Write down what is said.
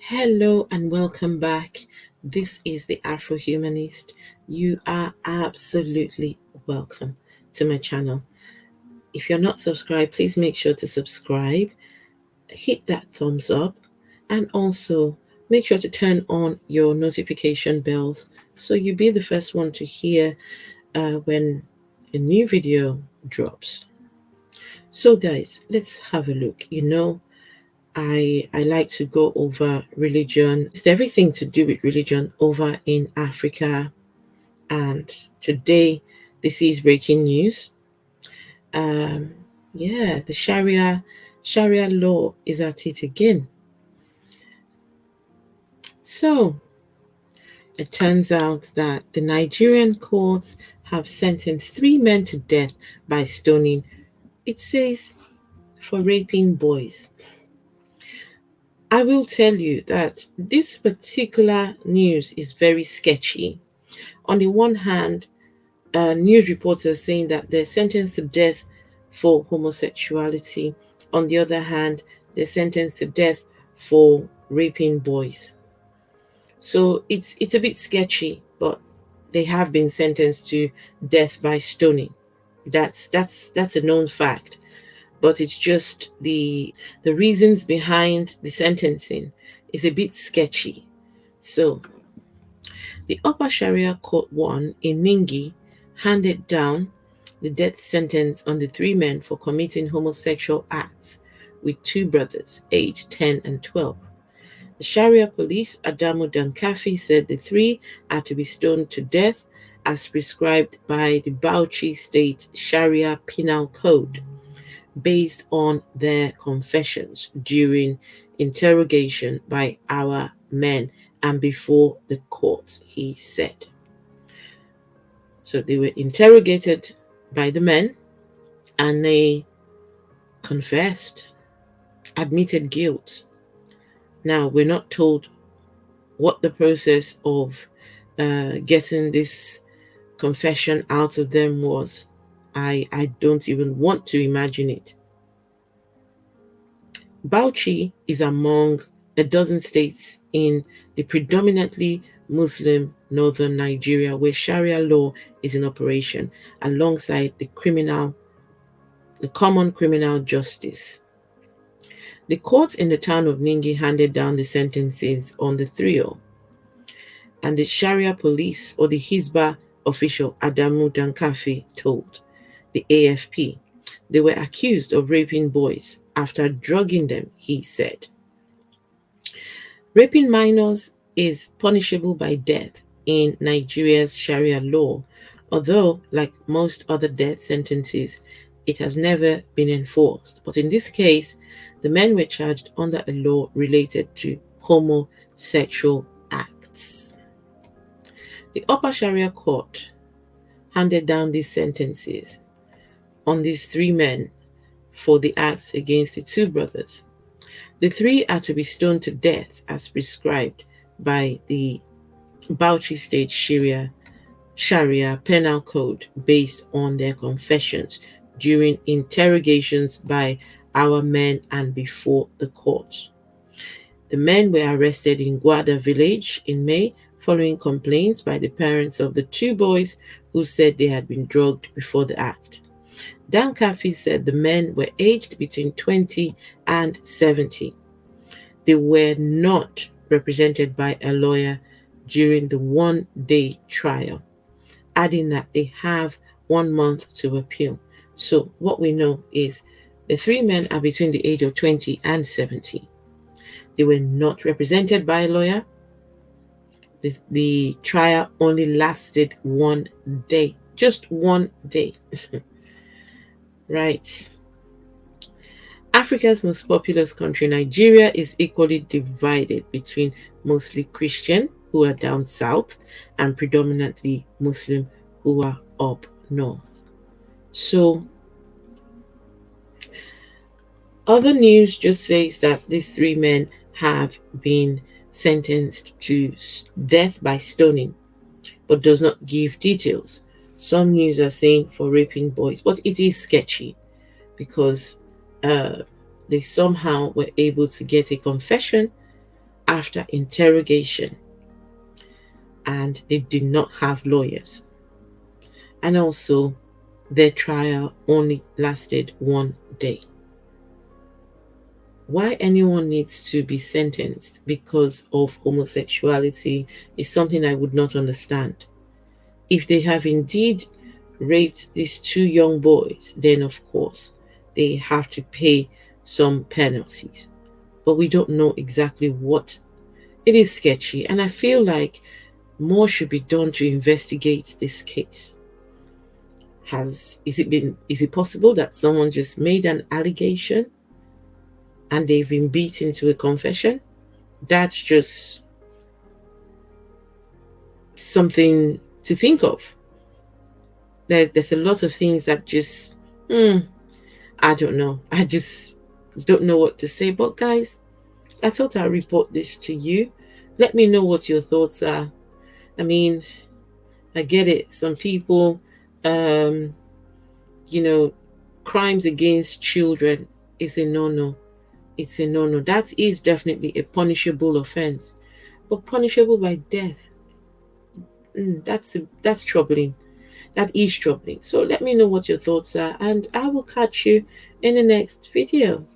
Hello and welcome back. This is the Afro Humanist. You are absolutely welcome to my channel. If you're not subscribed, please make sure to subscribe, hit that thumbs up, and also make sure to turn on your notification bells so you'll be the first one to hear when a new video drops. So guys, let's have a look. I like to go over religion. It's everything to do with religion over in Africa. And today, this is breaking news. The Sharia law is at it again. So it turns out that the Nigerian courts have sentenced 3 men to death by stoning. It says for raping boys. I will tell you that this particular news is very sketchy. On the one hand, news reports are saying that they're sentenced to death for homosexuality. On the other hand, they're sentenced to death for raping boys. So it's a bit sketchy, but they have been sentenced to death by stoning. That's a known fact. But it's just the reasons behind the sentencing is a bit sketchy. So the Upper Sharia Court 1 in Ningi handed down the death sentence on the 3 men for committing homosexual acts with 2 brothers aged 10 and 12. The Sharia police, Adamu Dankafi, said the 3 are to be stoned to death as prescribed by the Bauchi State Sharia Penal Code, based on their confessions during interrogation by our men and before the court, he said. So they were interrogated by the men and they confessed, admitted guilt. Now, we're not told what the process of getting this confession out of them was. I don't even want to imagine it. Bauchi is among a dozen states in the predominantly Muslim northern Nigeria where Sharia law is in operation alongside the common criminal justice. The courts in the town of Ningi handed down the sentences on the trio, and the Sharia police or the HIsbah official Adamu Dankafi told the AFP they were accused of raping boys after drugging them, he said. Raping minors is punishable by death in Nigeria's Sharia law, although, like most other death sentences, it has never been enforced. But in this case, the men were charged under a law related to homosexual acts. The Upper Sharia Court handed down these sentences on these 3 men for the acts against the 2 brothers. The 3 are to be stoned to death as prescribed by the Bauchi State Sharia Penal Code based on their confessions during interrogations by our men and before the court. The men were arrested in Gwada village in May following complaints by the parents of the 2 boys who said they had been drugged before the act. Dankafi said the men were aged between 20 and 70. They were not represented by a lawyer during the 1-day trial, adding that they have 1 month to appeal. So what we know is the 3 men are between the age of 20 and 70. They were not represented by a lawyer. The trial only lasted 1 day, just 1 day. Right. Africa's most populous country, Nigeria, is equally divided between mostly Christian, who are down south, and predominantly Muslim, who are up north. So, other news just says that these 3 men have been sentenced to death by stoning, but does not give details. Some news are saying for raping boys, but it is sketchy because they somehow were able to get a confession after interrogation, and they did not have lawyers. And also, their trial only lasted 1 day. Why anyone needs to be sentenced because of homosexuality is something I would not understand. If they have indeed raped these two young boys, then of course they have to pay some penalties. But we don't know exactly what. It is sketchy, and I feel like more should be done to investigate this case. Is it possible that someone just made an allegation and they've been beaten to a confession? That's just something to think of. There's a lot of things that just, I don't know. I just don't know what to say. But guys, I thought I'd report this to you. Let me know what your thoughts are. I mean, I get it. Some people, um, you know, crimes against children is a no-no. It's a no-no. That is definitely a punishable offense. But punishable by death, that's troubling. That is troubling. So let me know what your thoughts are, and I will catch you in the next video.